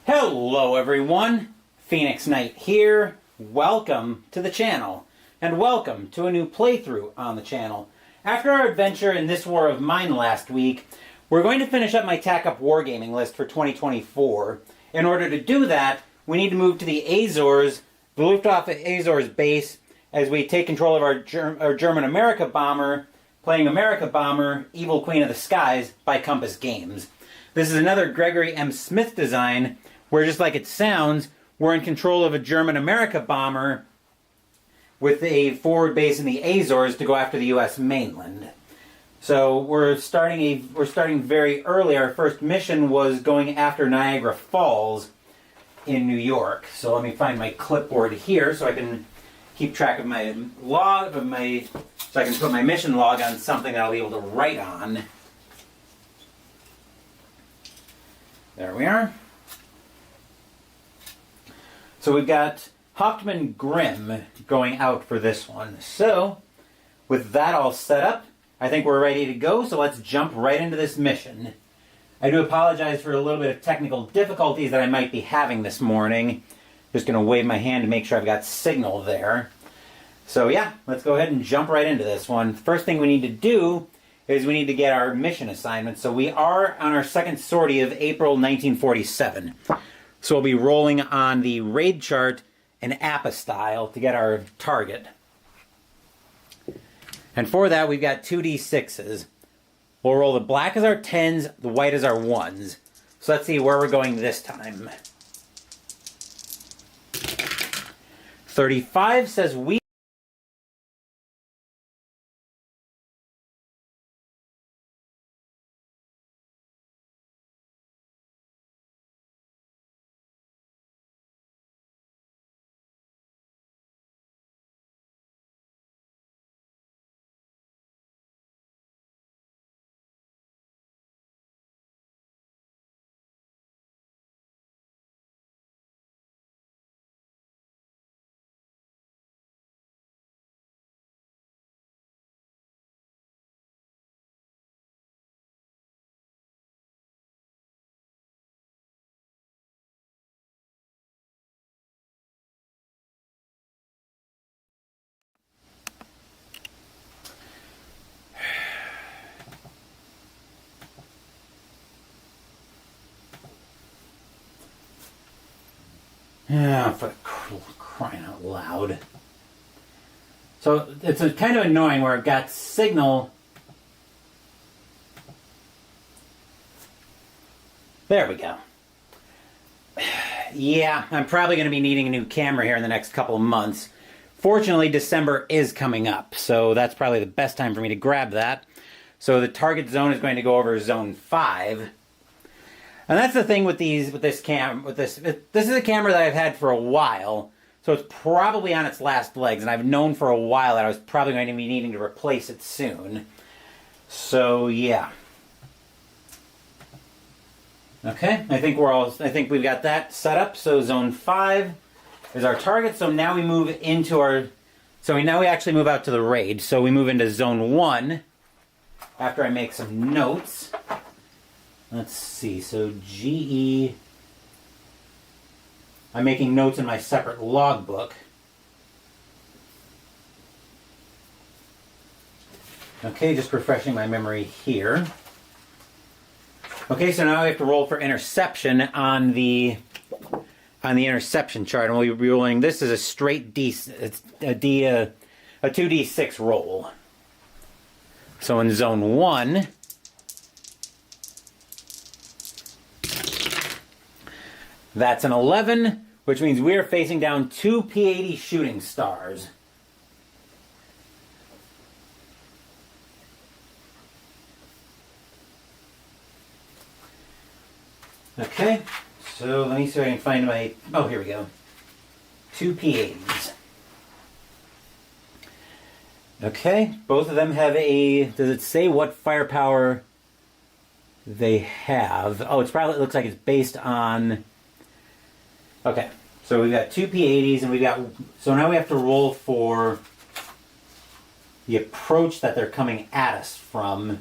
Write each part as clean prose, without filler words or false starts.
Hello everyone, Phoenix Knight here. Welcome to the channel, and welcome to a new playthrough on the channel. After our adventure in This War of Mine last week, we're going to finish up my Tac Up Wargaming list for 2024. In order to do that, we need to move to the Azores, the Luftwaffe Azores base, as we take control of our German Amerika Bomber, playing Amerika Bomber, Evil Queen of the Skies by Compass Games. This is another Gregory M. Smith design, where just like it sounds, we're in control of a German Amerika Bomber with a forward base in the Azores to go after the U.S. mainland. So we're starting very early. Our first mission was going after Niagara Falls in New York. So let me find my clipboard here so I can keep track of my log so I can put my mission log on something that I'll be able to write on. There we are. So we've got Hauptmann Grimm going out for this one. So, with that all set up, I think we're ready to go, so let's jump right into this mission. I do apologize for a little bit of technical difficulties that I might be having this morning. Just going to wave my hand to make sure I've got signal there. So yeah, let's go ahead and jump right into this one. First thing we need to do is we need to get our mission assignment. So we are on our second sortie of April 1947. So we'll be rolling on the raid chart in APA style to get our target. And for that, we've got 2d6s. We'll roll the black as our 10s, the white as our 1s. So let's see where we're going this time. 35 says we... Yeah, for crying out loud. So it's kind of annoying where I've got signal. There we go. Yeah, I'm probably going to be needing a new camera here in the next couple of months. Fortunately, December is coming up, so that's probably the best time for me to grab that. So the target zone is going to go over zone 5. And that's the thing with this is a camera that I've had for a while, so it's probably on its last legs, and I've known for a while that I was probably going to be needing to replace it soon. So yeah. Okay, I think we've got that set up. So zone 5 is our target. So now we move into now we actually move out to the raid. So we move into zone 1 after I make some notes. Let's see, so GE, I'm making notes in my separate logbook. Okay, just refreshing my memory here. Okay, so now we have to roll for interception on the interception chart, and we'll be rolling this as a straight a 2d6 roll. So in zone 1, that's an 11, which means we are facing down 2 P-80 shooting stars. Okay, so let me see if I can find my... Oh, here we go. 2 P-80s. Okay, both of them have a... Does it say what firepower they have? Oh, it looks like it's based on... Okay, so we've got 2 P-80s, and so now we have to roll for the approach that they're coming at us from.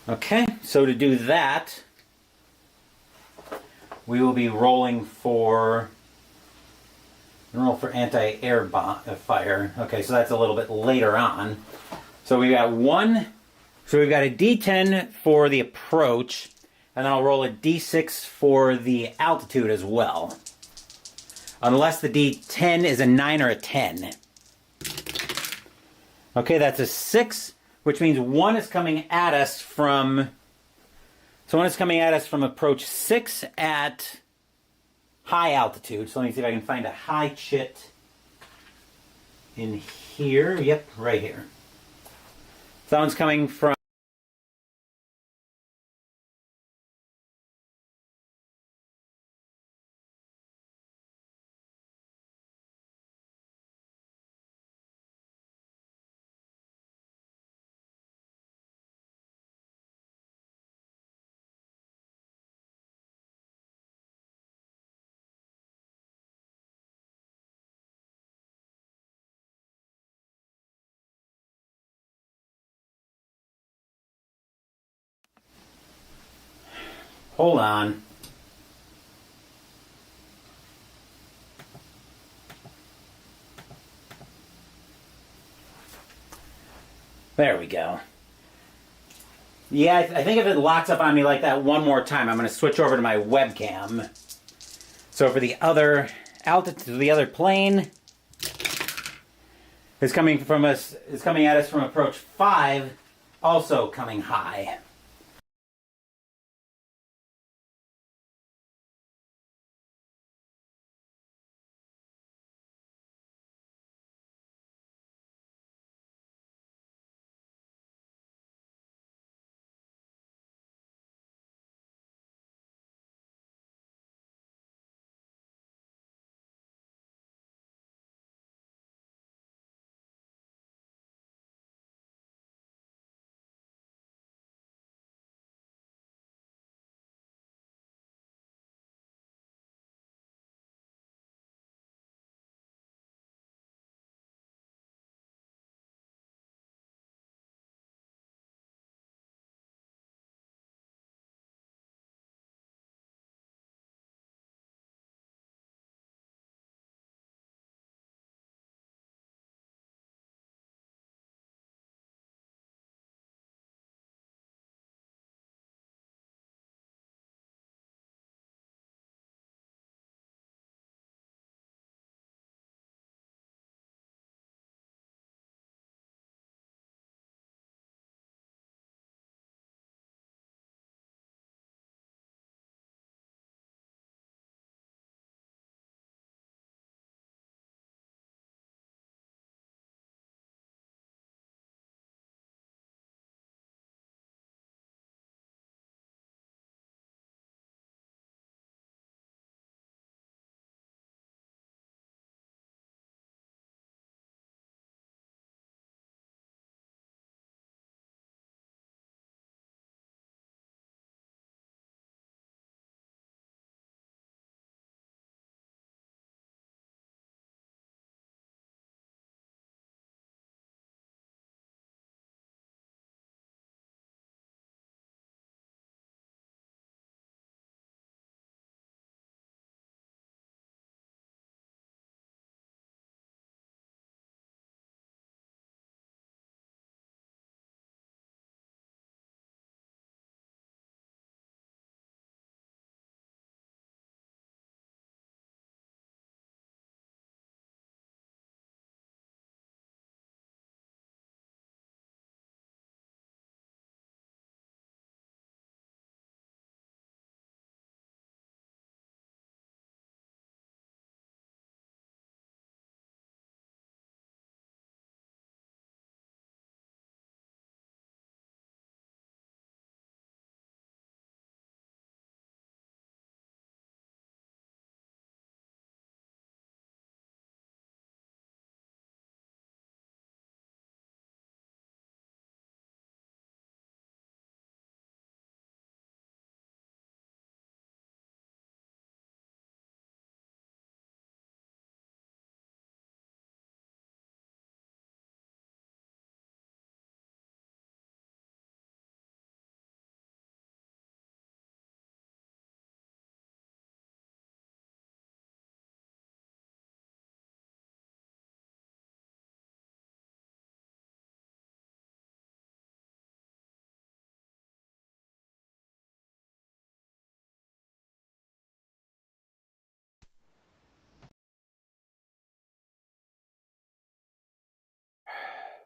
Okay, so to do that, we will be rolling for anti-air fire. Okay, so that's a little bit later on. So we got one. So we've got a D10 for the approach, and then I'll roll a D6 for the altitude as well. Unless the D10 is a 9 or a 10. Okay, that's a 6, which means one is coming at us from... So one is coming at us from approach 6 at high altitude. So let me see if I can find a high chit in here. Yep, right here. So that one's coming from... Hold on. There we go. Yeah, I think if it locks up on me like that one more time, I'm going to switch over to my webcam. So for the other altitude, the other plane is coming at us from approach 5, also coming high.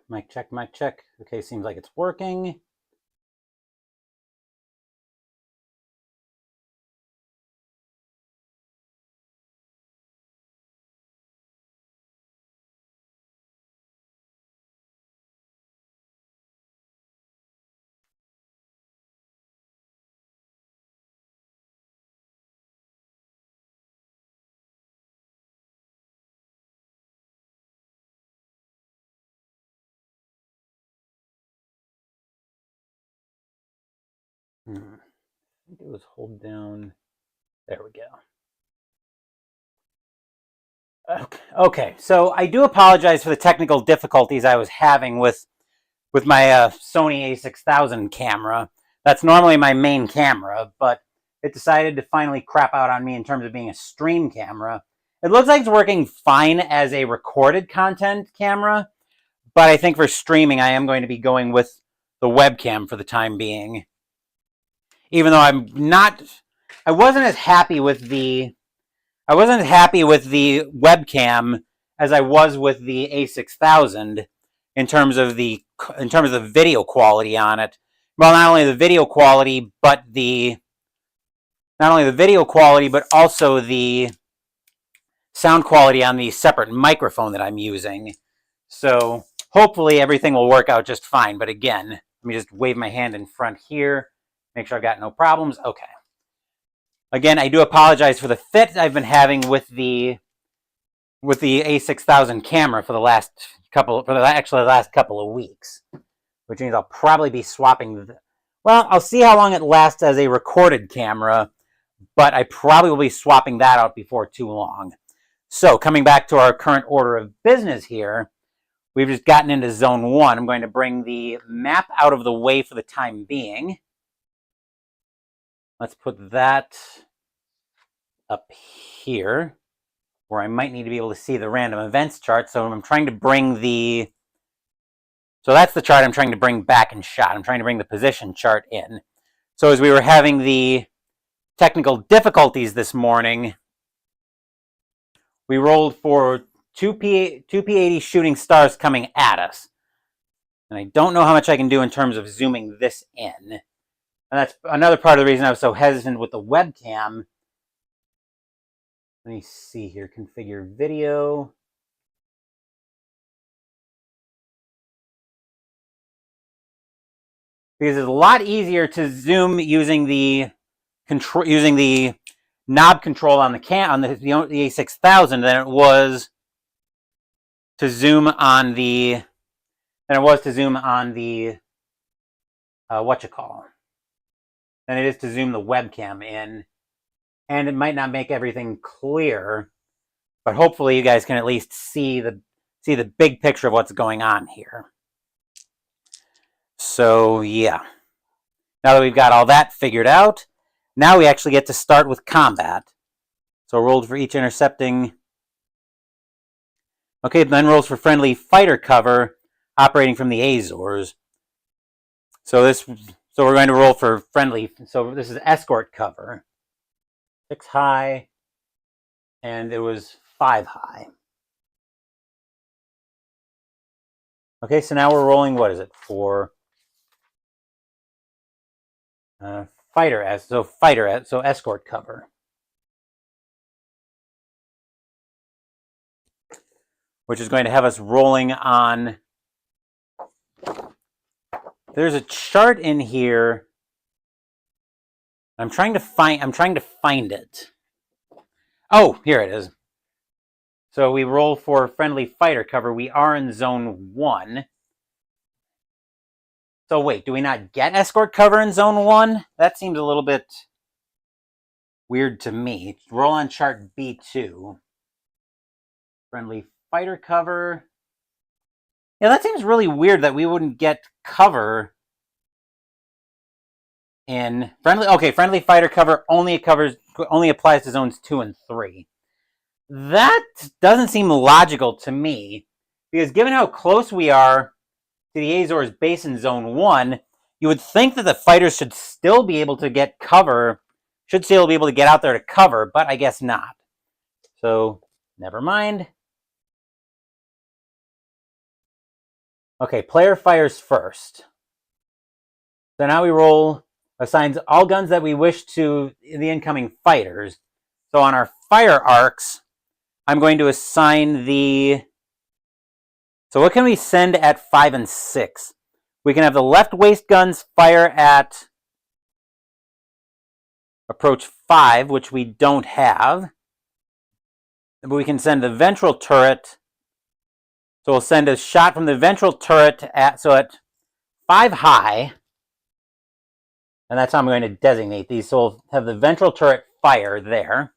Mic check, mic check. Okay, seems like it's working. I think it was hold down. There we go. Okay. So I do apologize for the technical difficulties I was having with my Sony a6000 camera. That's normally my main camera, but it decided to finally crap out on me in terms of being a stream camera. It looks like it's working fine as a recorded content camera, but I think for streaming I am going to be going with the webcam for the time being. Even though I wasn't as happy with the webcam as I was with the A6000 in terms of the video quality on it. Well, not only the video quality, but also the sound quality on the separate microphone that I'm using. So hopefully everything will work out just fine. But again, let me just wave my hand in front here, make sure I've got no problems. Okay. Again, I do apologize for the fit I've been having with the A6000 camera for the last couple of weeks, which means I'll probably be swapping. Well, I'll see how long it lasts as a recorded camera, but I probably will be swapping that out before too long. So coming back to our current order of business here, we've just gotten into Zone 1. I'm going to bring the map out of the way for the time being. Let's put that up here, where I might need to be able to see the random events chart. So I'm trying to bring so that's the chart I'm trying to bring back in shot. I'm trying to bring the position chart in. So as we were having the technical difficulties this morning, we rolled for two P80 shooting stars coming at us. And I don't know how much I can do in terms of zooming this in. And that's another part of the reason I was so hesitant with the webcam. Let me see here, configure video. Because it's a lot easier to zoom using the knob control on the A6000 than it was to zoom on the than it is to zoom the webcam in. And it might not make everything clear, but hopefully you guys can at least see the big picture of what's going on here. So yeah, now that we've got all that figured out, now we actually get to start with combat. So rolled for each intercepting. Okay, then rolls for friendly fighter cover operating from the Azores. So we're going to roll for friendly. So this is escort cover. 6 high, and it was 5 high. Okay, so now we're rolling, what is it, for so escort cover. Which is going to have us rolling on. There's a chart in here. I'm trying to find it. Oh, here it is. So we roll for friendly fighter cover. We are in Zone 1. So wait, do we not get escort cover in Zone 1? That seems a little bit weird to me. Roll on chart B2. Friendly fighter cover. Yeah, that seems really weird that we wouldn't get cover in friendly. Okay, friendly fighter cover only applies to zones 2 and 3. That doesn't seem logical to me, because given how close we are to the Azores base in Zone 1, you would think that the fighters should still be able to get cover, should still be able to get out there to cover, but I guess not. So, never mind. Okay, player fires first. So now we roll, assigns all guns that we wish to the incoming fighters. So on our fire arcs, I'm going to assign the... So what can we send at 5 and 6? We can have the left waist guns fire at approach 5, which we don't have. But we can send the ventral turret. So we'll send a shot from the ventral turret at 5 high. And that's how I'm going to designate these. So we'll have the ventral turret fire there,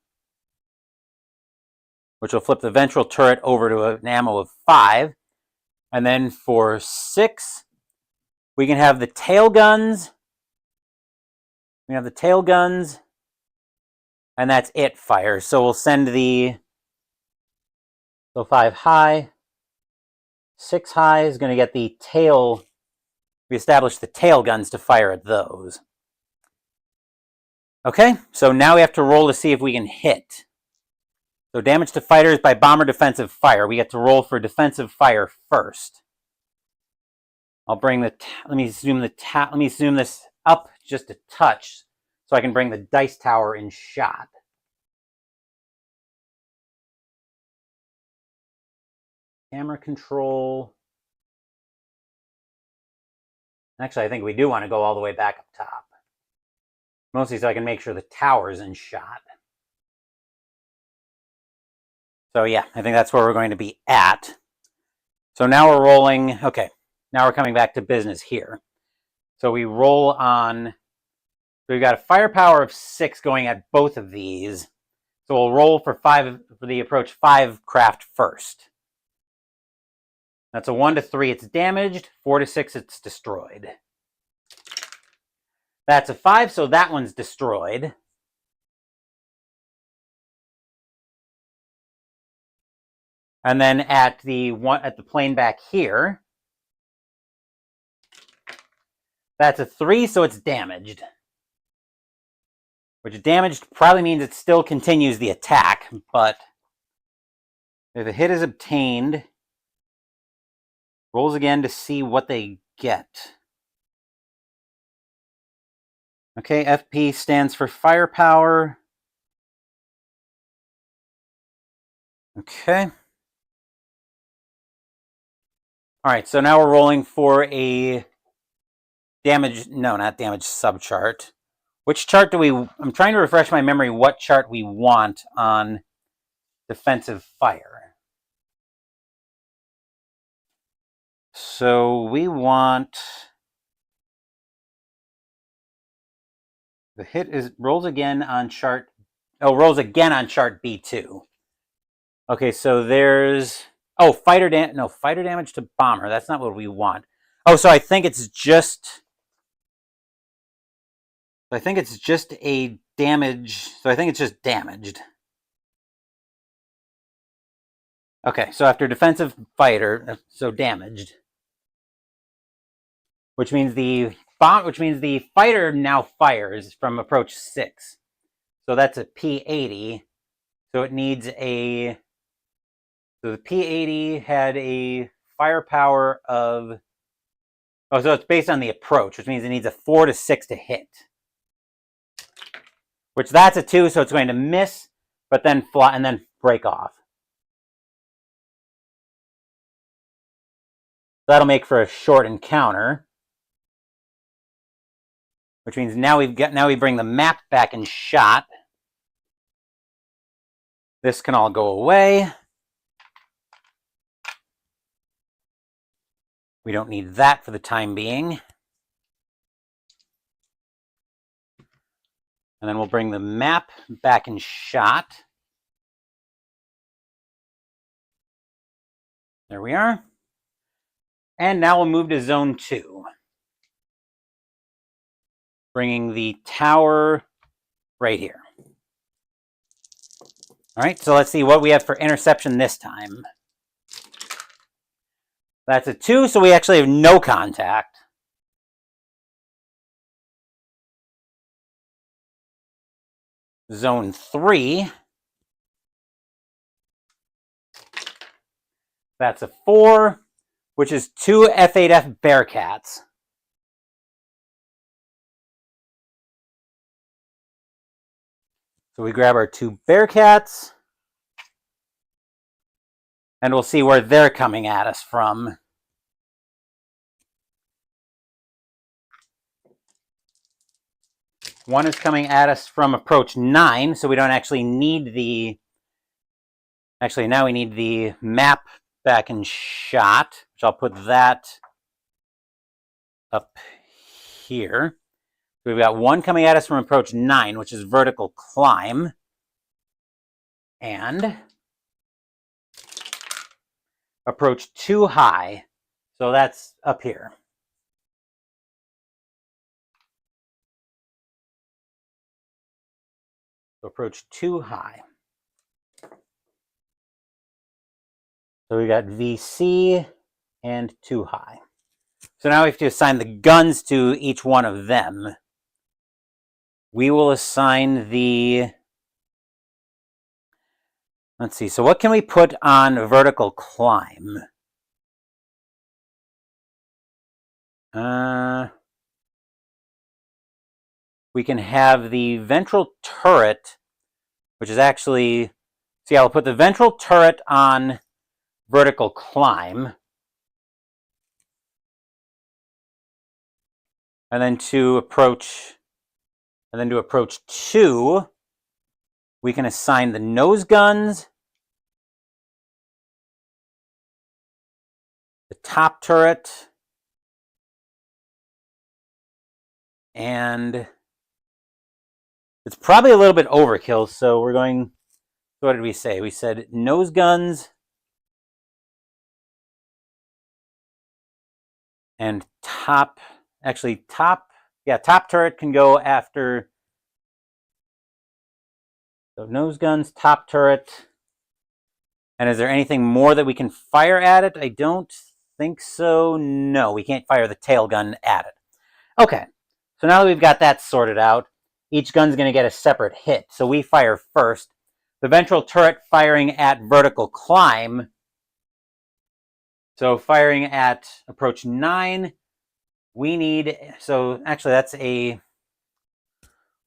which will flip the ventral turret over to an ammo of 5. And then for 6, we can have the tail guns. We have the tail guns, and that's it fire. So we'll send the 5 high, 6 high is going to get the tail. We established the tail guns to fire at those. Okay, so now we have to roll to see if we can hit. So damage to fighters by bomber defensive fire. We get to roll for defensive fire first. I'll bring the... let me zoom this up just a touch so I can bring the dice tower in shot. Camera control. Actually, I think we do want to go all the way back up top. Mostly so I can make sure the tower's in shot. So yeah, I think that's where we're going to be at. So now we're rolling. Okay, now we're coming back to business here. So we roll on. So we've got a firepower of 6 going at both of these. So we'll roll for 5 for the approach 5 craft first. That's a 1 to 3, it's damaged. 4 to 6, it's destroyed. That's a 5, so that one's destroyed. And then at the plane back here, that's a 3, so it's damaged. Which damaged probably means it still continues the attack, but if a hit is obtained, rolls again to see what they get. Okay, FP stands for firepower. Okay. All right, so now we're rolling for a damage, no, not damage subchart. Which chart do we, I'm trying to refresh my memory what chart we want on defensive fire. So we want, the hit is, rolls again on chart B2. Okay, so there's, oh, fighter damage to bomber. That's not what we want. Oh, so I think it's just a damage. So I think it's just damaged. Okay, so after defensive fighter, so damaged. Which means the fighter now fires from approach 6. So that's a P80. So it needs a... So the P80 had a firepower of... Oh, so it's based on the approach, which means it needs a 4 to 6 to hit. Which that's a 2, so it's going to miss, but then fly and then break off. That'll make for a short encounter. Which means now we bring the map back in shot. This can all go away. We don't need that for the time being. And then we'll bring the map back in shot. There we are. And now we'll move to zone 2. Bringing the tower right here. All right, so let's see what we have for interception this time. That's a 2, so we actually have no contact. Zone 3. That's a 4. which is 2 F8F Bearcats. So we grab our 2 Bearcats, and we'll see where they're coming at us from. One is coming at us from approach 9, so we don't actually need the... Actually, now we need the map back in shot, which I'll put that up here. We've got one coming at us from approach 9, which is vertical climb. And approach 2 high. So that's up here. So approach 2 high. So we got VC and 2 high. So now we have to assign the guns to each one of them. We will assign the... Let's see, so what can we put on vertical climb? We can have the ventral turret, which is actually... See, I'll put the ventral turret on vertical climb. And then to approach 2, we can assign the nose guns, the top turret, and it's probably a little bit overkill, so we're going... What did we say? We said nose guns and top... Actually, top turret can go after... So nose guns, top turret. And is there anything more that we can fire at it? I don't think so. No, we can't fire the tail gun at it. Okay, so now that we've got that sorted out, each gun's going to get a separate hit. So we fire first. The ventral turret firing at vertical climb. So firing at approach 9, we need... So actually that's a...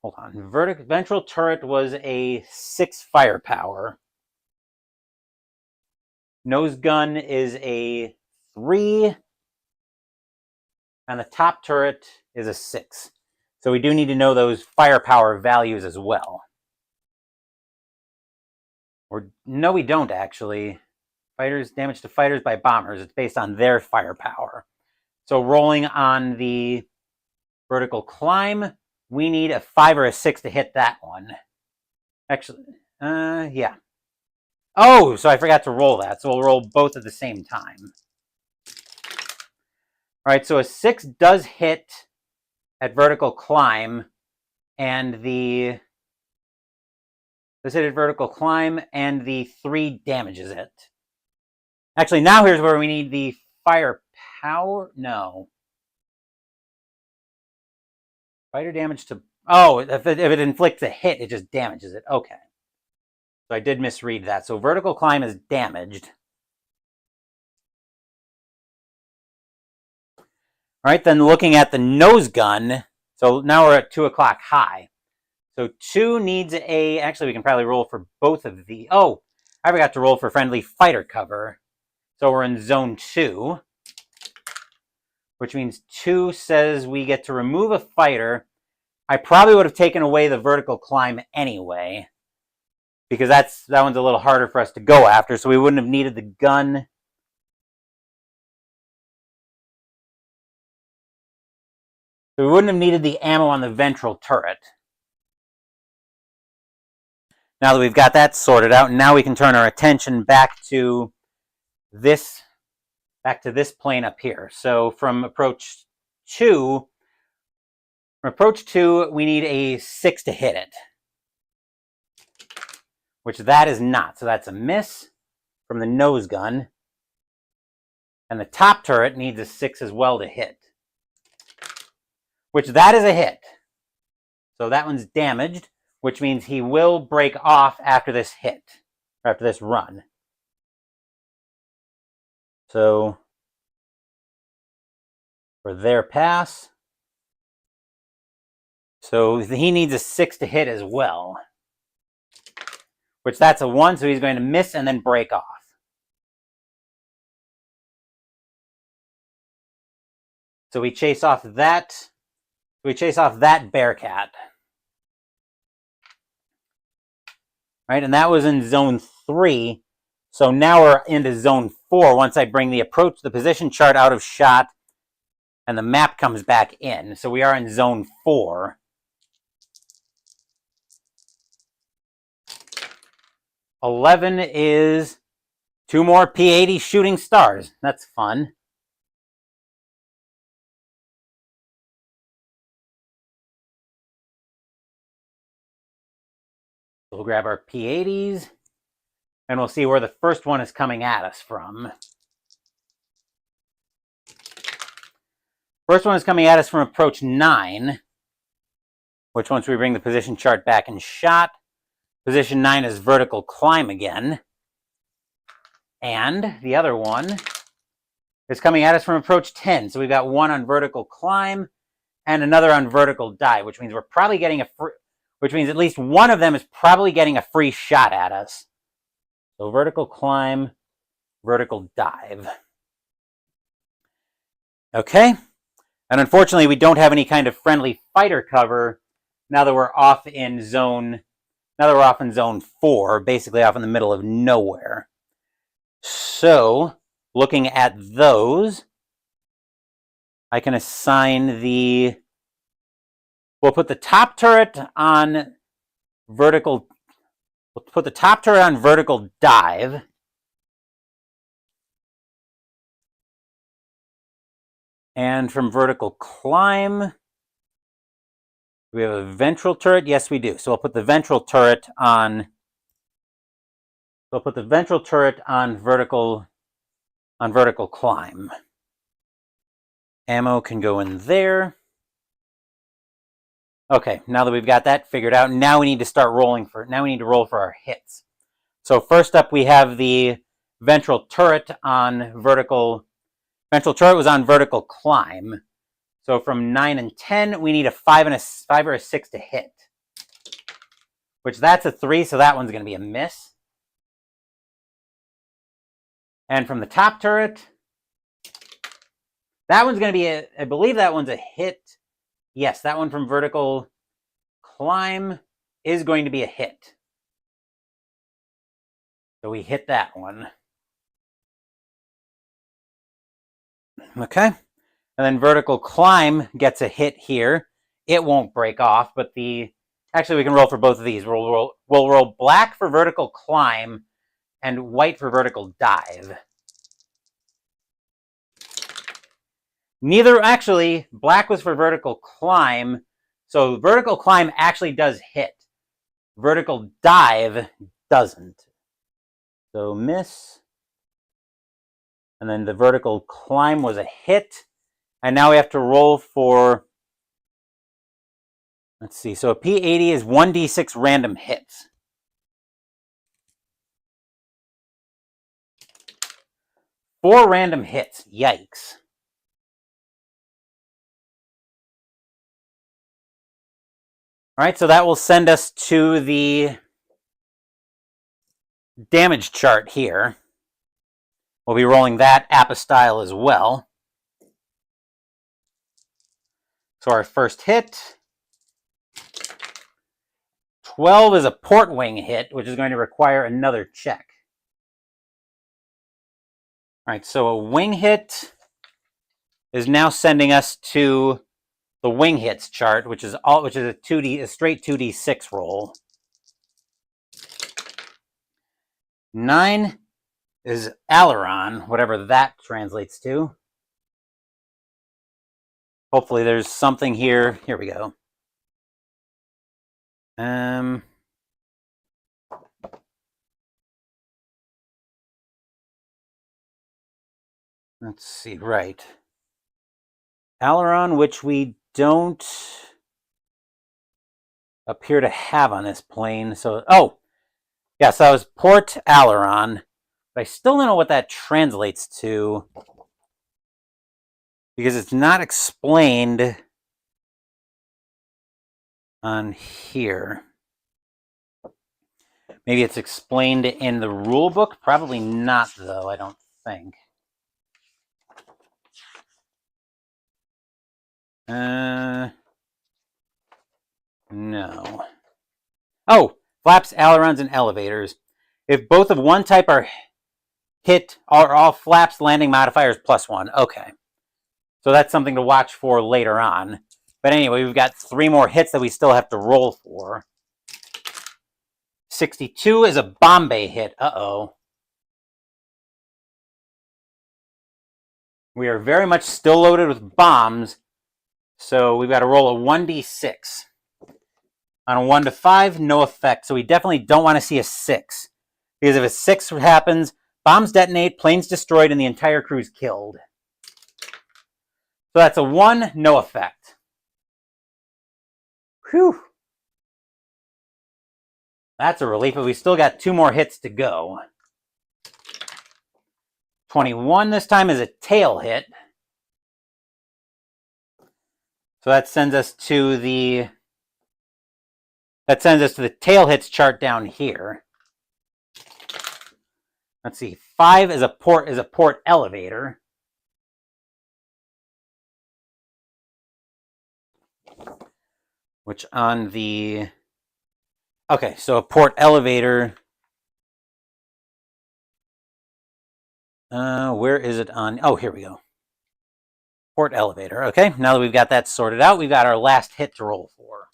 Hold on. Ventral turret was a 6 firepower. Nose gun is a 3. And the top turret is a 6. So we do need to know those firepower values as well. Or no, we don't actually. Fighters, damage to fighters by bombers. It's based on their firepower. So rolling on the vertical climb, we need a 5 or a 6 to hit that one. Actually, yeah. Oh, so I forgot to roll that. So we'll roll both at the same time. All right, so a 6 does hit at vertical climb, and the... This hit at vertical climb, and the 3 damages it. Actually, now here's where we need the firepower. No. Fighter damage to... Oh, if it inflicts a hit, it just damages it. Okay. So I did misread that. So vertical climb is damaged. All right, then looking at the nose gun. So now we're at 2 o'clock high. So 2 needs a... Actually, we can probably roll for both of the... Oh, I forgot to roll for friendly fighter cover. So we're in zone 2. Which means 2 says we get to remove a fighter. I probably would have taken away the vertical climb anyway. Because that one's a little harder for us to go after. So we wouldn't have needed the gun. So we wouldn't have needed the ammo on the ventral turret. Now that we've got that sorted out, now we can turn our attention back to this plane up here. So from approach 2, we need a 6 to hit it. Which that is not. So that's a miss from the nose gun. And the top turret needs a 6 as well to hit. Which that is a hit. So that one's damaged, which means he will break off after this hit, or after this run. So for their pass. So he needs a 6 to hit as well, which that's a 1, so he's going to miss and then break off. So we chase off that. Bearcat. Right, and that was in zone 3. So now we're into zone 4 once I bring the position chart out of shot and the map comes back in. So we are in zone 4. "11 is 2 more P-80 shooting stars. That's fun. We'll grab our P-80s, and we'll see where the first one is coming at us from. First one is coming at us from approach 9, which once we bring the position chart back in shot, position 9 is vertical climb again. And the other one is coming at us from approach 10. So we've got one on vertical climb and another on vertical dive, which means we're probably getting which means at least one of them is probably getting a free shot at us. So vertical climb, vertical dive. Okay. And unfortunately, we don't have any kind of friendly fighter cover now that we're off in zone 4, basically off in the middle of nowhere. So, looking at those, I can assign we'll put the top turret on vertical dive. And from vertical climb, we have a ventral turret. Yes, we do. So I'll put the ventral turret on vertical climb. Ammo can go in there. Okay, now that we've got that figured out, now we need to roll for our hits. So first up, we have the ventral turret on vertical. Ventral turret was on vertical climb. So from 9 and 10, we need a 5 or a 6 to hit. Which that's a 3, so that one's going to be a miss. And from the top turret, that one's going to be I believe that one's a hit. Yes, that one from vertical climb is going to be a hit. So we hit that one. Okay. And then vertical climb gets a hit here. It won't break off, but actually we can roll for both of these. We'll roll black for vertical climb and white for vertical dive. Actually, black was for vertical climb, so vertical climb actually does hit. Vertical dive doesn't. So miss. And then the vertical climb was a hit. And now we have to roll for, let's see, so a P-80 is 1d6 random hits. Four random hits. Yikes. All right, so that will send us to the damage chart here. We'll be rolling that apostyle as well. So our first hit, 12 is a port wing hit, which is going to require another check. All right, so a wing hit is now sending us to the wing hits chart, which is a straight 2d6 roll. 9 is aileron, whatever that translates to. Hopefully there's something here. Here we go. Let's see, right. Aileron, which we don't appear to have on this plane. So, yes, that was port aileron. But I still don't know what that translates to. because it's not explained on here. Maybe it's explained in the rule book. Probably not, though, I don't think. No. Oh, flaps, ailerons, and elevators. If both of one type are hit, are all flaps landing modifiers +1. Okay. So that's something to watch for later on. But anyway, we've got 3 more hits that we still have to roll for. 62 is a Bombay hit. Uh-oh. We are very much still loaded with bombs, so we've got to roll a 1d6. On a 1 to 5, no effect, so we definitely don't want to see a 6. Because if a 6 happens, bombs detonate, planes destroyed, and the entire crew's killed. So that's a 1, no effect. Whew. That's a relief, but we still got 2 more hits to go. 21 this time is a tail hit. So that sends us to the tail hits chart down here. Let's see. 5 is a port elevator. Which on the... Okay, so a port elevator... where is it on? Oh, here we go. Port elevator. Okay, now that we've got that sorted out, we've got our last hit to roll for.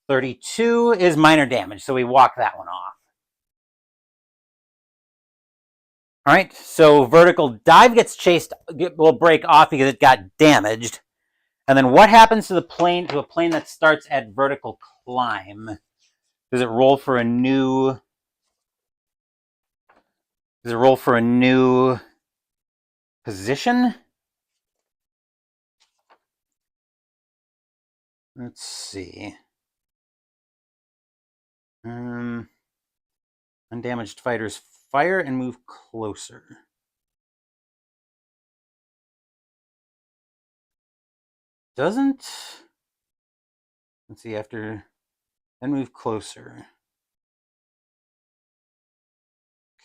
32 is minor damage, so we walk that one off. All right, so vertical dive gets chased, will break off because it got damaged. And then what happens to the plane, to a plane that starts at vertical climb? Does it roll for a new... Does it roll for a new position? Let's see. Undamaged fighters fire and move closer. Doesn't... Let's see, after... Then move closer.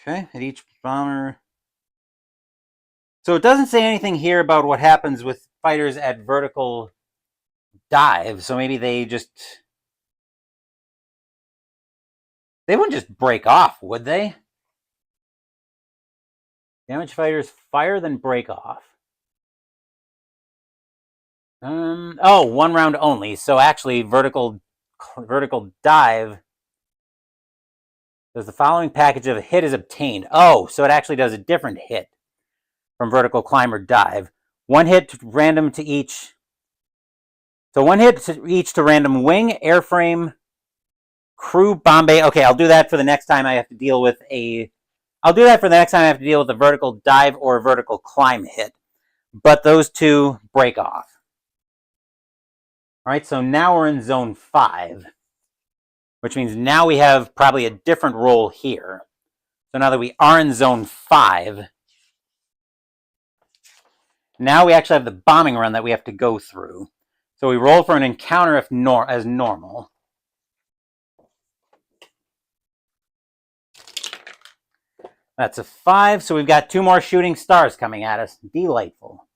Okay, at each bomber... So it doesn't say anything here about what happens with fighters at vertical dive, so maybe they just... They wouldn't just break off, would they? Damage fighters fire, then break off. Oh, 1 round only. So actually, vertical dive does the following package of a hit is obtained. Oh, so it actually does a different hit from vertical climb or dive. 1 hit random to each. So 1 hit to each to random wing, airframe, crew, Bombay. Okay, I'll do that for the next time I have to deal with a... I'll do that for the next time I have to deal with a vertical dive or a vertical climb hit. But those 2 break off. All right, so now we're in zone 5, which means now we have probably a different roll here. So now that we are in zone 5, now we actually have the bombing run that we have to go through. So we roll for an encounter as normal. That's a 5, so we've got 2 more shooting stars coming at us. Delightful.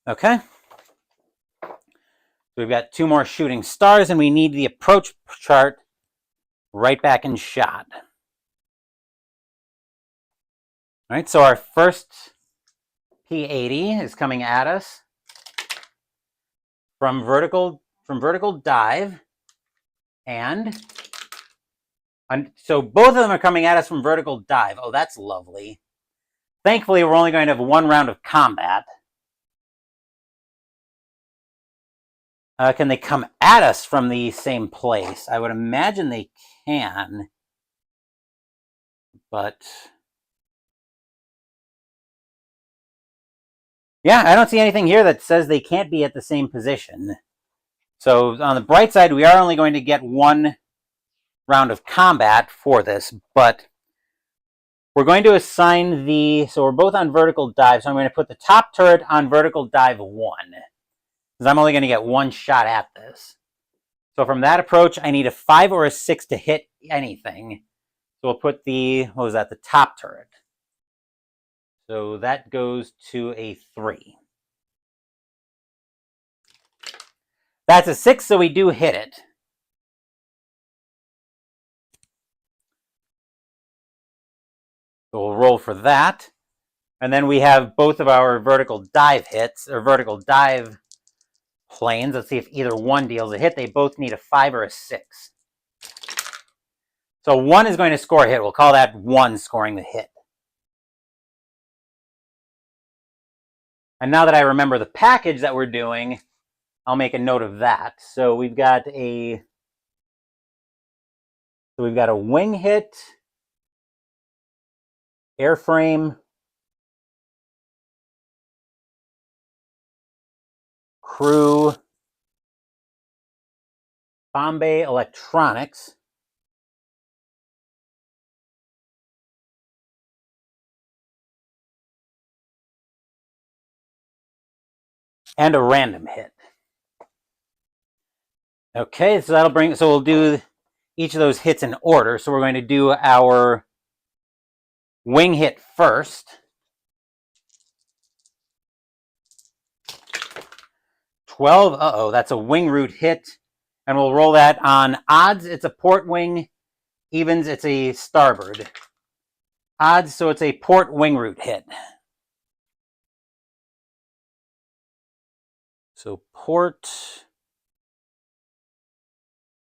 Okay. So we've got 2 more shooting stars, and we need the approach chart right back in shot. All right, so our first P-80 is coming at us from vertical dive, and so both of them are coming at us from vertical dive. Oh, that's lovely. Thankfully, we're only going to have 1 round of combat. Can they come at us from the same place? I would imagine they can, but... Yeah, I don't see anything here that says they can't be at the same position. So on the bright side, we are only going to get 1 round of combat for this, but we're going to assign so we're both on vertical dive, so I'm going to put the top turret on vertical dive 1, because I'm only going to get one shot at this. So from that approach, I need a 5 or a 6 to hit anything. So we'll put the top turret. So that goes to a 3. That's a 6, so we do hit it. So we'll roll for that. And then we have both of our vertical dive hits, or vertical dive planes. Let's see if either one deals a hit. They both need a 5 or a 6. So 1 is going to score a hit. We'll call that 1 scoring the hit. And now that I remember the package that we're doing, I'll make a note of that. So we've got a wing hit, airframe, crew, Bombay electronics, and a random hit. Okay, so we'll do each of those hits in order. So we're going to do our wing hit first. 12, that's a wing root hit. And we'll roll that on odds, it's a port wing. Evens, it's a starboard. Odds, so it's a port wing root hit. So port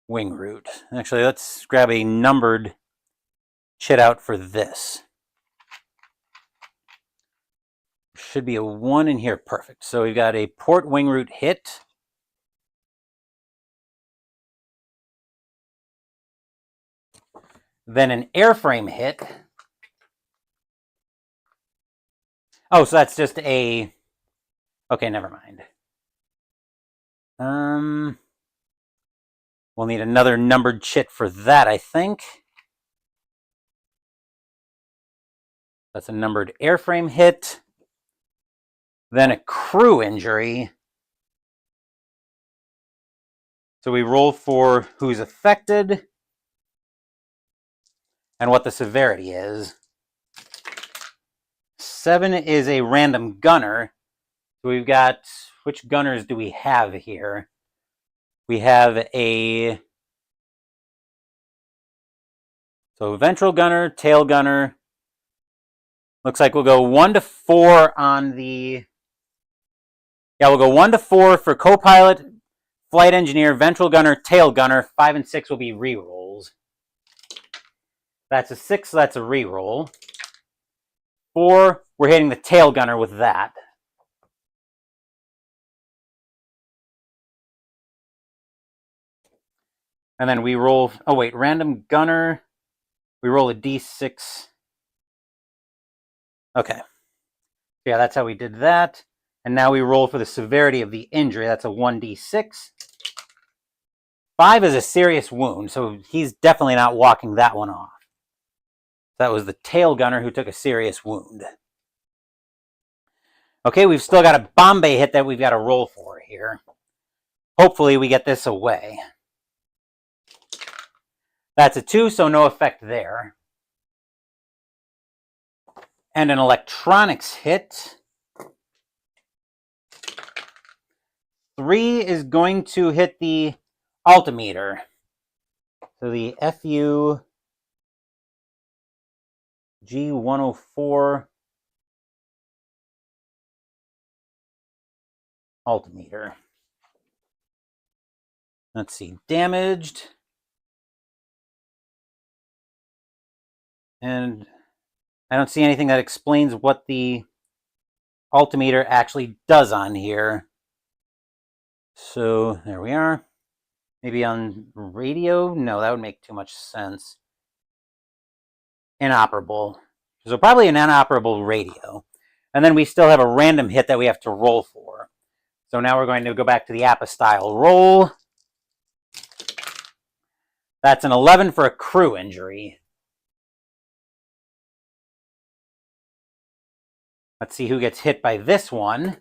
wing root. Actually, let's grab a numbered chit out for this. Should be a 1 in here. Perfect. So we've got a port wing root hit. Then an airframe hit. Oh, so that's just a... Okay, never mind. We'll need another numbered chit for that, I think. That's a numbered airframe hit. Then a crew injury. So we roll for who's affected and what the severity is. 7 is a random gunner. So we've got, which gunners do we have here? We have so ventral gunner, tail gunner. Looks like we'll go 1 to 4 on the... Yeah, we'll go 1 to 4 for co-pilot, flight engineer, ventral gunner, tail gunner. 5 and 6 will be re-rolls. That's a 6, so that's a re-roll. 4, we're hitting the tail gunner with that. And then we roll... Oh, wait, random gunner. We roll a d6. Okay. Yeah, that's how we did that. And now we roll for the severity of the injury. That's a 1d6. 5 is a serious wound, so he's definitely not walking that one off. That was the tail gunner who took a serious wound. Okay, we've still got a Bombay hit that we've got to roll for here. Hopefully we get this away. That's a 2, so no effect there. And an electronics hit. 3 is going to hit the altimeter. So the FU G104 altimeter. Let's see, damaged. And I don't see anything that explains what the altimeter actually does on here. So there we are. Maybe on radio? No, that would make too much sense. Inoperable. So probably an inoperable radio. And then we still have a random hit that we have to roll for. So now we're going to go back to the APA style roll. That's an 11 for a crew injury. Let's see who gets hit by this one.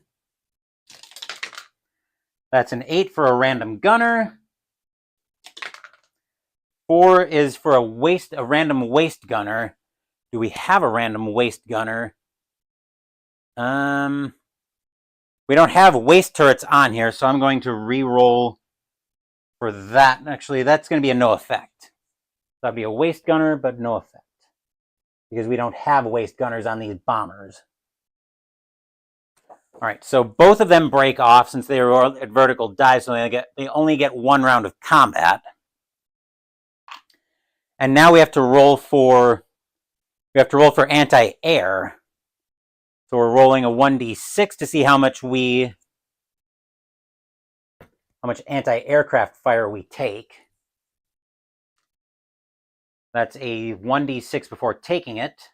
That's an 8 for a random gunner. 4 is for a random waist gunner. Do we have a random waist gunner? We don't have waist turrets on here, so I'm going to re-roll for that. Actually, that's going to be a no effect. That'd be a waist gunner, but no effect. Because we don't have waist gunners on these bombers. All right, so both of them break off since they are at vertical dive, so they only get 1 round of combat. And now we have to roll for anti-air. So we're rolling a 1d6 to see how much anti-aircraft fire we take. That's a 1d6 before taking it.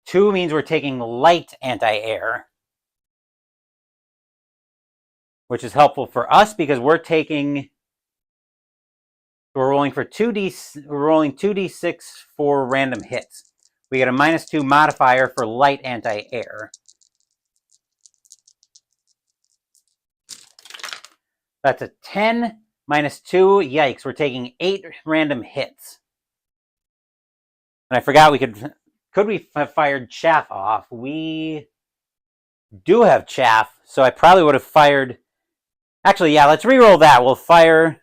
2 means we're taking light anti-air, which is helpful for us because we're rolling 2d6 for random hits. We get a -2 modifier for light anti-air. That's a 10 -2. Yikes, we're taking 8 random hits. And I forgot could we have fired chaff off? We do have chaff, so I probably would have fired. Actually, yeah, let's re-roll that. We'll fire.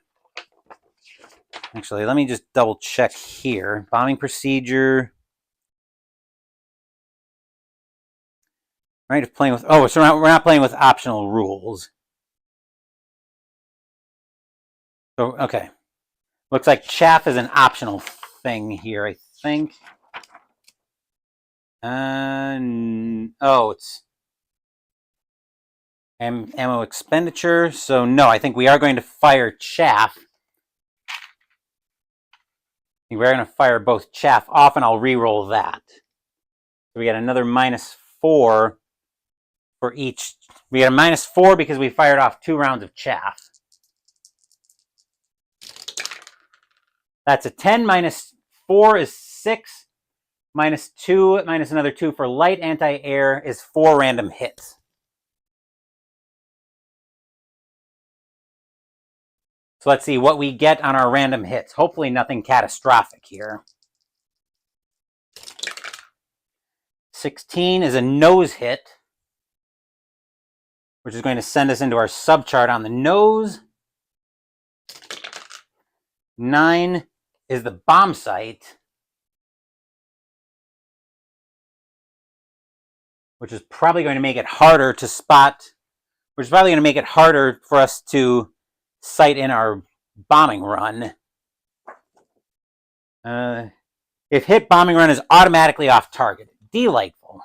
Actually, let me just double check here. Bombing procedure. Right, playing with. Oh, so we're not playing with optional rules. So, okay. Looks like chaff is an optional thing here, I think. Oh, it's ammo expenditure. So, no, I think we are going to fire chaff. We're going to fire both chaff off, and I'll re-roll that. So we get another -4 for each. We get a -4 because we fired off 2 rounds of chaff. That's a 10 -4 is 6. -2 minus another 2 for light anti-air is 4 random hits. So let's see what we get on our random hits. Hopefully nothing catastrophic here. 16 is a nose hit, which is going to send us into our subchart on the nose. 9 is the bomb site, which is probably going to make it harder to spot, which is probably going to make it harder for us to sight in our bombing run. If hit, bombing run is automatically off target. Delightful.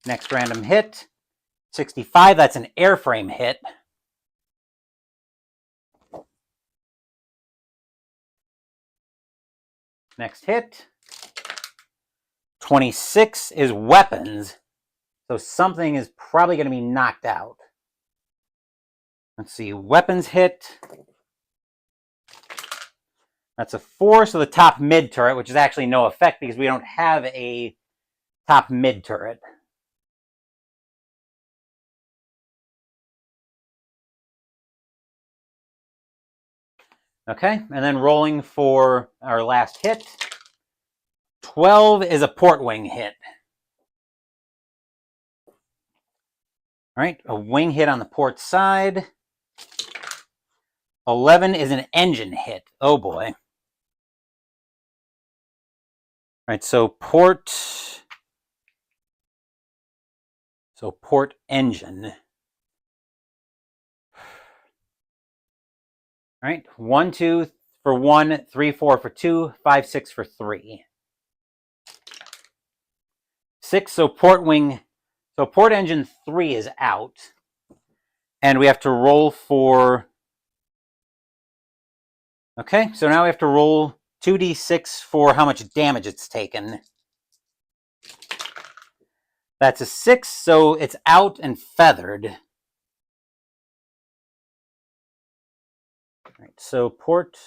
Next random hit, 65, that's an airframe hit. Next hit, 26 is weapons. So something is probably going to be knocked out. Let's see, weapons hit. That's a 4, so the top mid turret, which is actually no effect because we don't have a top mid turret. Okay, and then rolling for our last hit. 12 is a port wing hit. All right, a wing hit on the port side. 11 is an engine hit. Oh boy. All right, so port engine. All right, 1, 2 for 1, 3, 4 for 2, 5, 6 for 3. 6, so port engine 3 is out. And we have to roll for. Okay, so now we have to roll 2d6 for how much damage it's taken. That's a 6, so it's out and feathered. Right, so port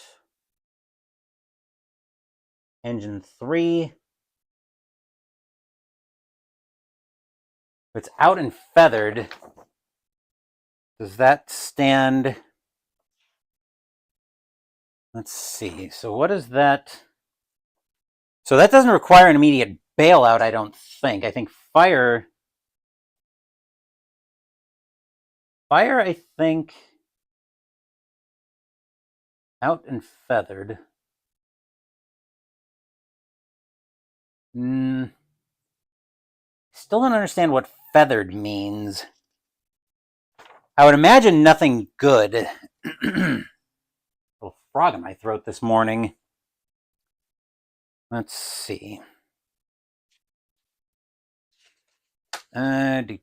engine 3. If it's out and feathered, does that stand? Let's see. So what is that? So that doesn't require an immediate bailout, I don't think. I think fire, I think, out and feathered. Still don't understand what feathered means. I would imagine nothing good. Little frog in my throat this morning. Let's see. And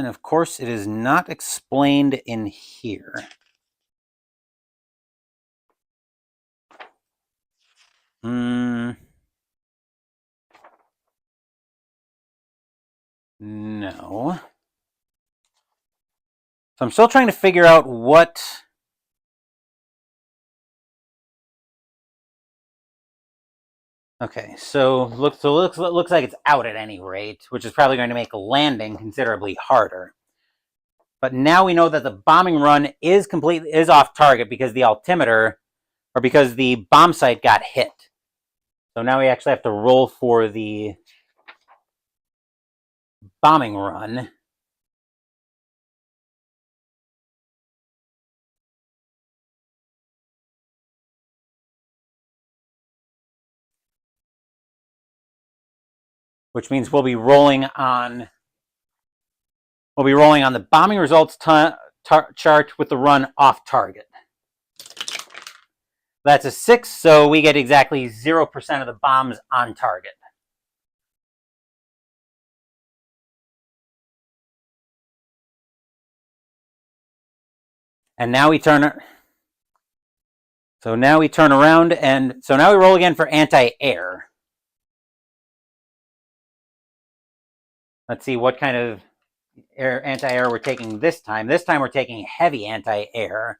of course, it is not explained in here. No. So I'm still trying to figure out what... Okay, so looks like it's out at any rate, which is probably going to make landing considerably harder. But now we know that the bombing run is off target because the altimeter, or because the bomb site got hit. So now we actually have to roll for the bombing run. Which means we'll be rolling on the bombing results chart with the run off target. That's a 6, so we get exactly 0% of the bombs on target. And now we turn around, and so now we roll again for anti-air. Let's see what kind of anti-air we're taking this time. This time we're taking heavy anti-air.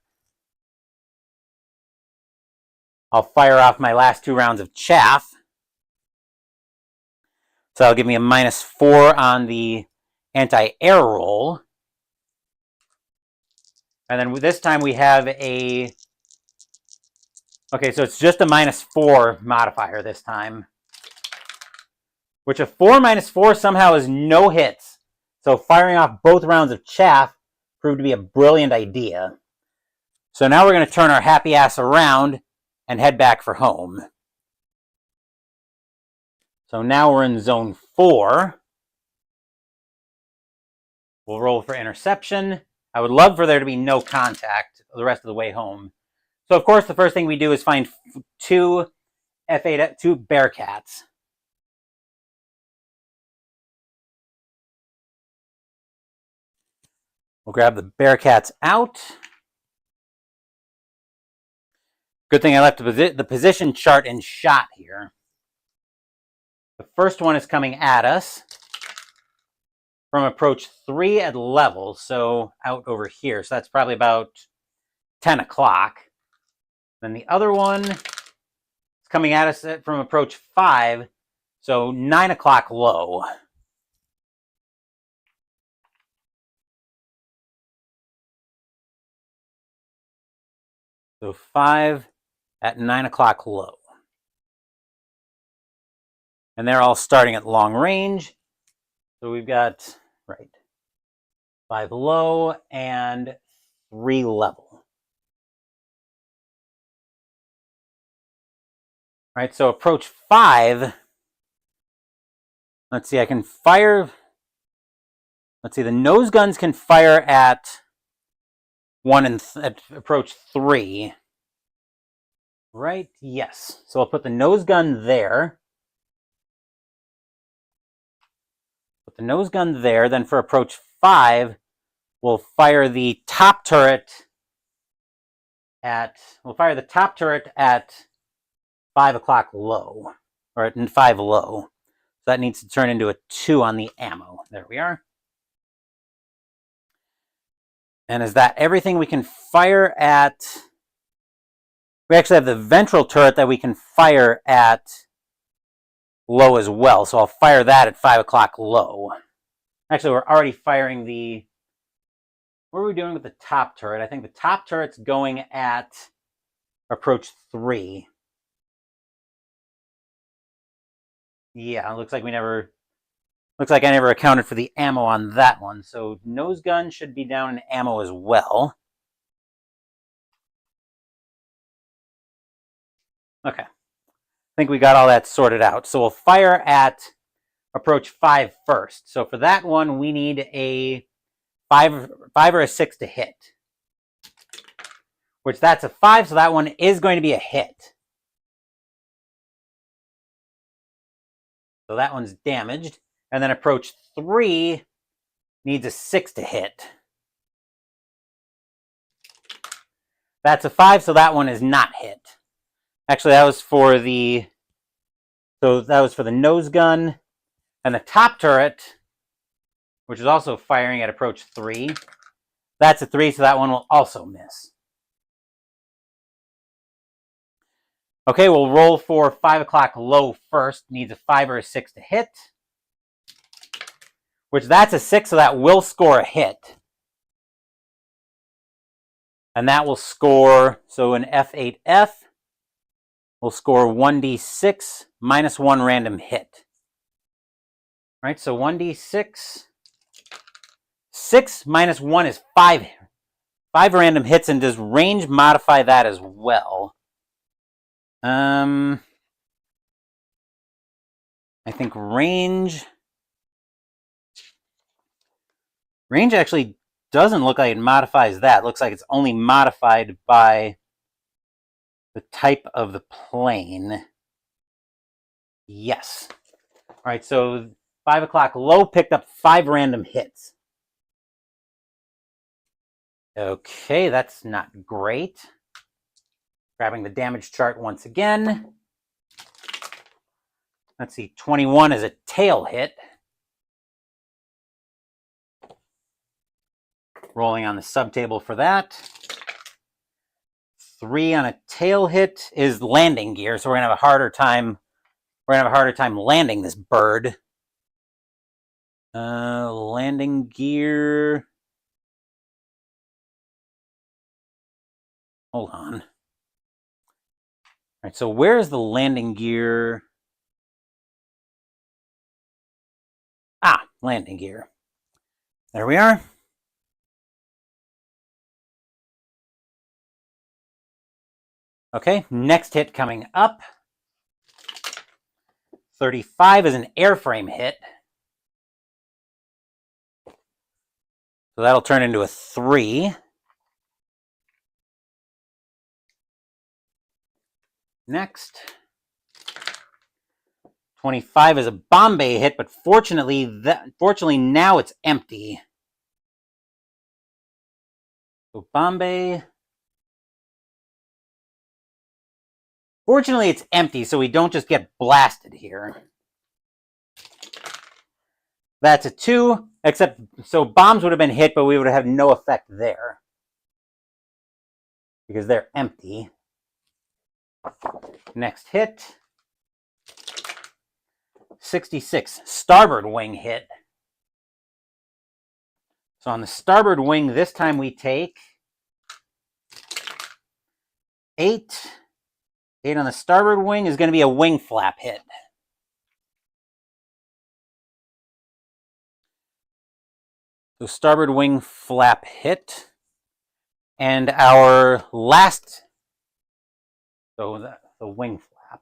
I'll fire off my last 2 rounds of chaff. So that'll give me a -4 on the anti-air roll. And then this time we have a... Okay, so it's just a -4 modifier this time. Which a 4 -4 somehow is no hits. So firing off both rounds of chaff proved to be a brilliant idea. So now we're going to turn our happy ass around and head back for home. So now we're in zone 4. We'll roll for interception. I would love for there to be no contact the rest of the way home. So of course the first thing we do is find 2 F8, 2 Bearcats. We'll grab the Bearcats out. Good thing I left the position chart in shot here. The first one is coming at us from approach 3 at level, so out over here. So that's probably about 10 o'clock. Then the other one is coming at us from approach 5, so 9 o'clock low. So 5 at 9 o'clock low. And they're all starting at long range. So we've got, 5 low and 3 level. Right, so approach 5. Let's see, I can fire. Let's see, the nose guns can fire at 1 and at approach 3. Right, yes. So I'll put the nose gun there. Put the nose gun there. Then for approach 5, we'll fire the top turret at 5 o'clock low, or at 5 low. So that needs to turn into a 2 on the ammo. There we are. And is that everything we can fire at? We actually have the ventral turret that we can fire at low as well. So I'll fire that at 5 o'clock low. Actually, we're already firing the... What are we doing with the top turret? I think the top turret's going at approach 3. Yeah, it looks like I never accounted for the ammo on that one. So nose gun should be down in ammo as well. Okay. I think we got all that sorted out. So we'll fire at approach 5 first. So for that one, we need a 5 or a 6 to hit. Which that's a 5, so that one is going to be a hit. So that one's damaged. And then approach 3 needs a 6 to hit. That's a 5, so that one is not hit. Actually, that was for the... So that was for the nose gun. And the top turret, which is also firing at approach 3. That's a 3, so that one will also miss. Okay, we'll roll for 5 o'clock low first. Needs a 5 or a 6 to hit. Which that's a 6, so that will score a hit. And that will score, so an F8F will score 1d6 minus 1 random hit. All right, so 1d6. 6 minus 1 is 5. 5 random hits, and does range modify that as well? I think range actually doesn't look like it modifies that. It looks like it's only modified by the type of the plane. Yes. All right, so 5 o'clock low picked up 5 random hits. Okay, that's not great. Grabbing the damage chart once again. Let's see, 21 is a tail hit. Rolling on the subtable for that. 3 on a tail hit is landing gear, so we're gonna have a harder time. We're gonna have a harder time landing this bird. Landing gear. Hold on. All right, so where is the landing gear? Ah, landing gear. There we are. Okay, next hit coming up. 35 is an airframe hit. So that'll turn into a 3. Next. 25 is a Bombay hit, but fortunately now it's empty. So Bombay. Fortunately, it's empty, so we don't just get blasted here. That's a 2, except, so bombs would have been hit, but we would have had no effect there. Because they're empty. Next hit. 66, starboard wing hit. So on the starboard wing, this time we take 8. 8 on the starboard wing is going to be a wing flap hit. So starboard wing flap hit. And our last, so the wing flap.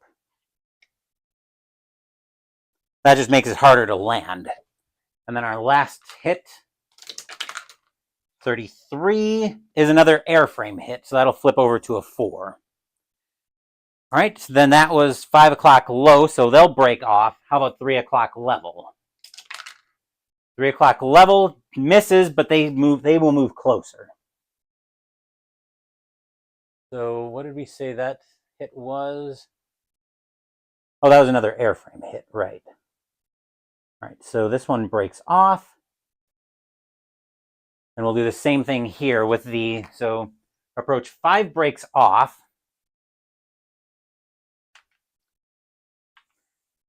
That just makes it harder to land. And then our last hit, 33, is another airframe hit. So that'll flip over to a 4. All right, so then that was 5 o'clock low, so they'll break off. How about 3 o'clock level? 3 o'clock level misses, but they will move closer. So what did we say that hit was? Oh, that was another airframe hit, right. All right, so this one breaks off. And we'll do the same thing here with the, so approach 5 breaks off.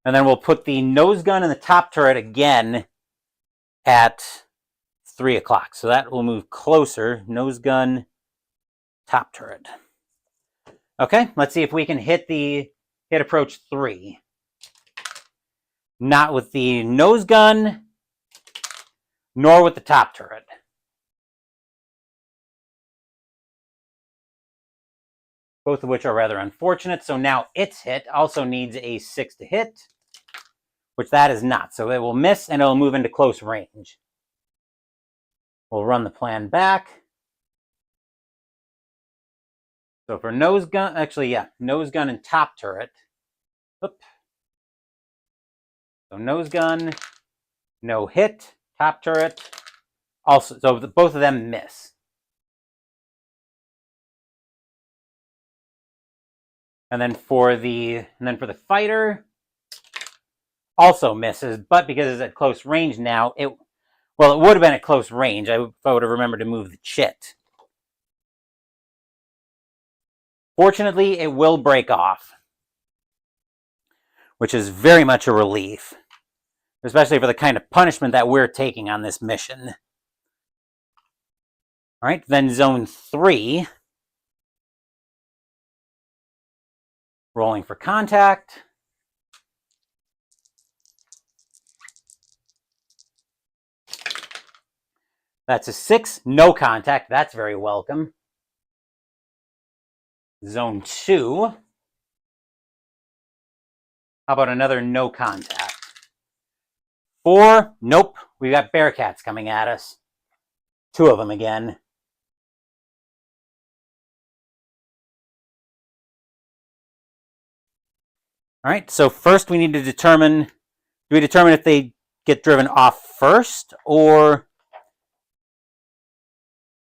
And then we'll put the nose gun and the top turret again at 3 o'clock. So that will move closer. Nose gun, top turret. Okay, let's see if we can hit approach 3. Not with the nose gun, nor with the top turret. Both of which are rather unfortunate. So now its hit also needs a 6 to hit, which that is not. So it will miss and it will move into close range. We'll run the plan back. So for nose gun, actually, yeah, nose gun and top turret. Oop. So nose gun, no hit, top turret. Also, so both of them miss. And then for the fighter, also misses, but because it's at close range now, it would have been at close range. I would have remembered to move the chit. Fortunately, it will break off, which is very much a relief, especially for the kind of punishment that we're taking on this mission. All right, then zone 3. Rolling for contact. That's a 6, no contact. That's very welcome. Zone 2. How about another no contact? 4, nope. We got Bearcats coming at us. 2 of them again. All right, so first we need to determine, do we determine if they get driven off first, or...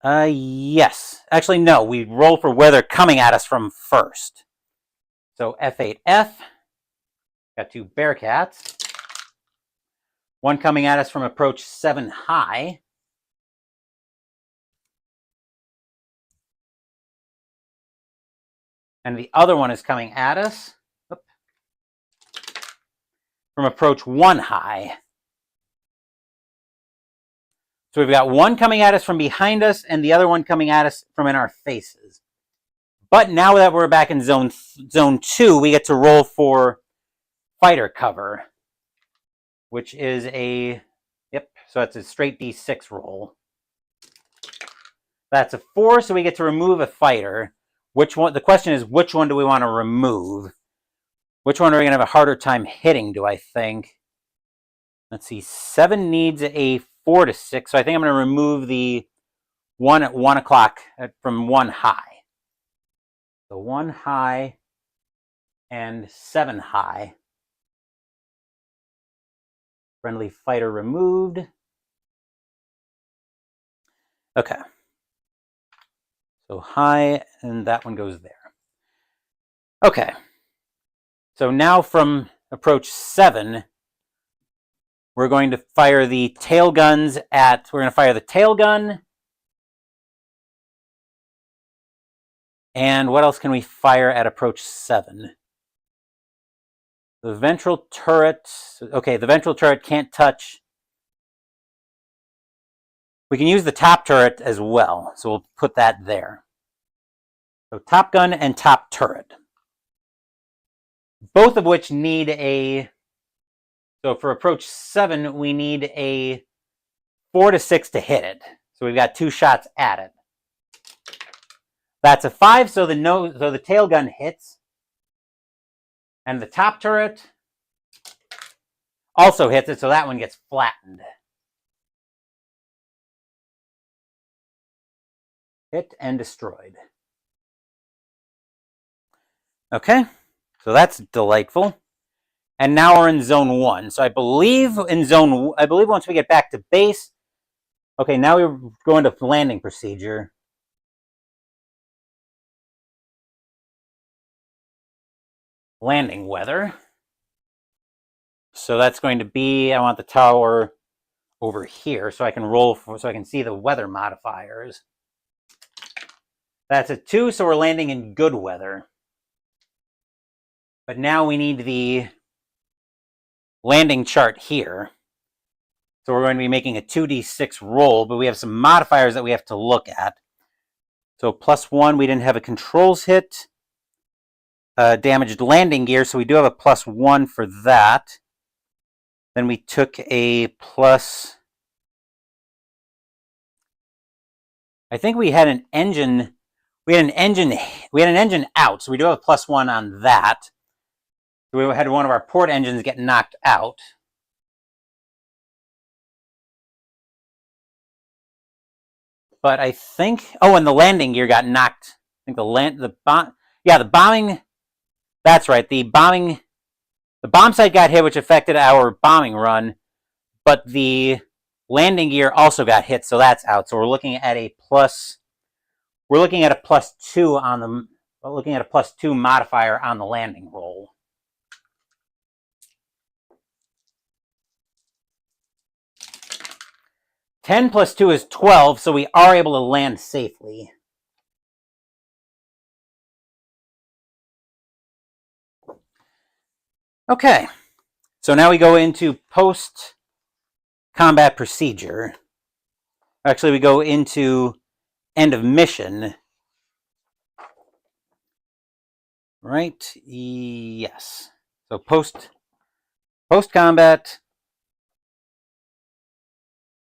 yes. Actually, no. We roll for where they're coming at us from first. So F8F. Got 2 Bearcats. One coming at us from approach 7 high. And the other one is coming at us from approach 1 high. So we've got one coming at us from behind us and the other one coming at us from in our faces. But now that we're back in zone 2, we get to roll for fighter cover, which is a, yep, so that's a straight D6 roll. That's a 4, so we get to remove a fighter. Which one? The question is, which one do we want to remove? Which one are we going to have a harder time hitting, do I think? Let's see, 7 needs a 4 to 6, so I think I'm going to remove the one at 1 o'clock from 1 high. So 1 high and 7 high. Friendly fighter removed. Okay. So high, and that one goes there. Okay. So now from approach 7, we're going to fire the tail guns at, we're going to fire the tail gun. And what else can we fire at approach 7? The ventral turret, okay, the ventral turret can't touch. We can use the top turret as well, so we'll put that there. So top gun and top turret. Both of which need a, so for approach 7, we need a 4 to 6 to hit it. So we've got 2 shots at it. That's a 5, so the tail gun hits. And the top turret also hits it, so that one gets flattened. Hit and destroyed. Okay, so that's delightful. And now we're in zone 1. So I believe once we get back to base, okay, now we're going to landing procedure. Landing weather. So that's going to be, I want the tower over here so I can roll so I can see the weather modifiers. That's a 2, so we're landing in good weather. But now we need the landing chart here. So we're going to be making a 2d6 roll, but we have some modifiers that we have to look at. So +1, we didn't have a controls hit. Damaged landing gear, so we do have a +1 for that. Then we took a plus... I think we had an engine... We had an engine out, so we do have a +1 on that. So we had one of our port engines get knocked out. But I think... Oh, and the landing gear got knocked. I think the bombing... That's right, the bomb site got hit, which affected our bombing run, but the landing gear also got hit, so that's out. So we're looking at a +2 on the... We're looking at a +2 modifier on the landing roll. (10 + 2 is 12, so we are able to land safely. Okay, so now we go into post-combat procedure. Actually, we go into end of mission. Right? Yes. So post-combat,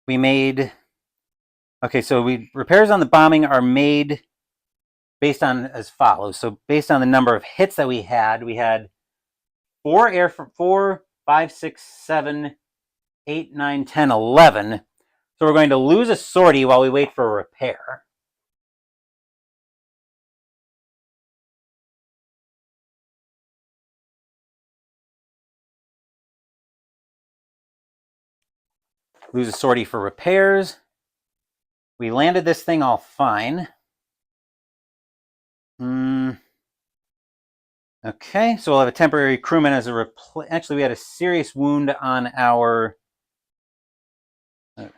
we made... Okay, so repairs on the bombing are made based on as follows. So based on the number of hits that we had 4, 5, 6, 7, 8, 9, 10, 11. So we're going to lose a sortie while we wait for a repair. Lose a sortie for repairs. We landed this thing all fine. Okay, so we'll have a temporary crewman as a Actually, we had a serious wound on our... All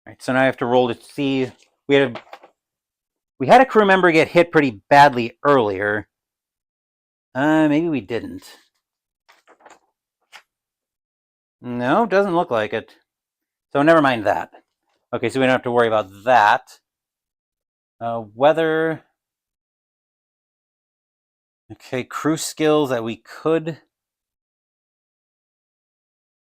right, so now I have to roll to see... We had a crew member get hit pretty badly earlier. Maybe we didn't. No, doesn't look like it. So never mind that. Okay, so we don't have to worry about that. Weather... Okay, crew skills that we could...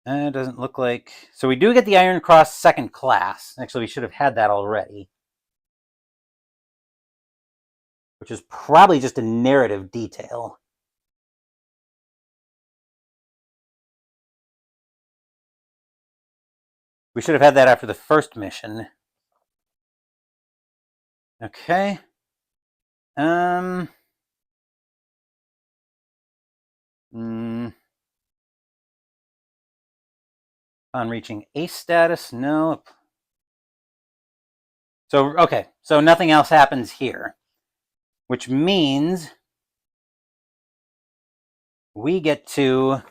It doesn't look like... So we do get the Iron Cross second class. Actually, we should have had that already. Which is probably just a narrative detail. We should have had that after the first mission. Okay. On reaching ace status, no. So, okay, so nothing else happens here. Which means we get to...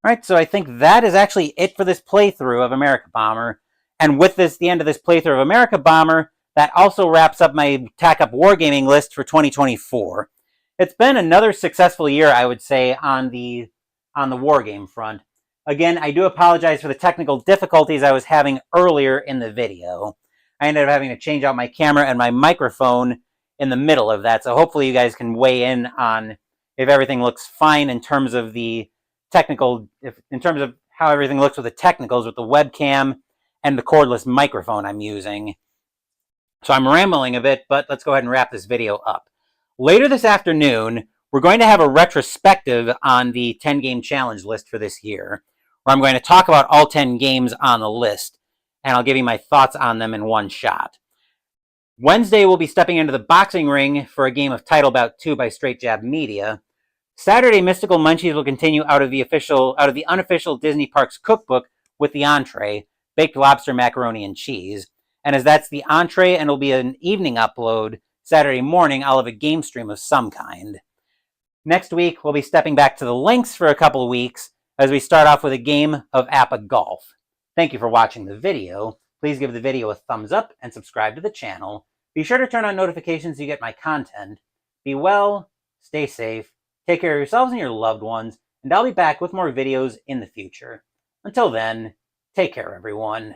Alright, so I think that is actually it for this playthrough of Amerika Bomber. And with this, the end of this playthrough of Amerika Bomber, that also wraps up my Tac Up Wargaming list for 2024. It's been another successful year, I would say, on the wargame front. Again, I do apologize for the technical difficulties I was having earlier in the video. I ended up having to change out my camera and my microphone in the middle of that, so hopefully you guys can weigh in on if everything looks fine in terms of the technical, in terms of how everything looks with the technicals, with the webcam and the cordless microphone I'm using. So I'm rambling a bit, but let's go ahead and wrap this video up. Later this afternoon, we're going to have a retrospective on the 10-game challenge list for this year, where I'm going to talk about all 10 games on the list, and I'll give you my thoughts on them in one shot. Wednesday, we'll be stepping into the boxing ring for a game of Title Bout 2 by Straight Jab Media. Saturday, Mystical Munchies will continue out of the unofficial Disney Parks cookbook with the entree, baked lobster, macaroni, and cheese. And as that's the entree and it'll be an evening upload, Saturday morning, I'll have a game stream of some kind. Next week, we'll be stepping back to the links for a couple of weeks as we start off with a game of APA Golf. Thank you for watching the video. Please give the video a thumbs up and subscribe to the channel. Be sure to turn on notifications so you get my content. Be well, stay safe, take care of yourselves and your loved ones, and I'll be back with more videos in the future. Until then, take care, everyone.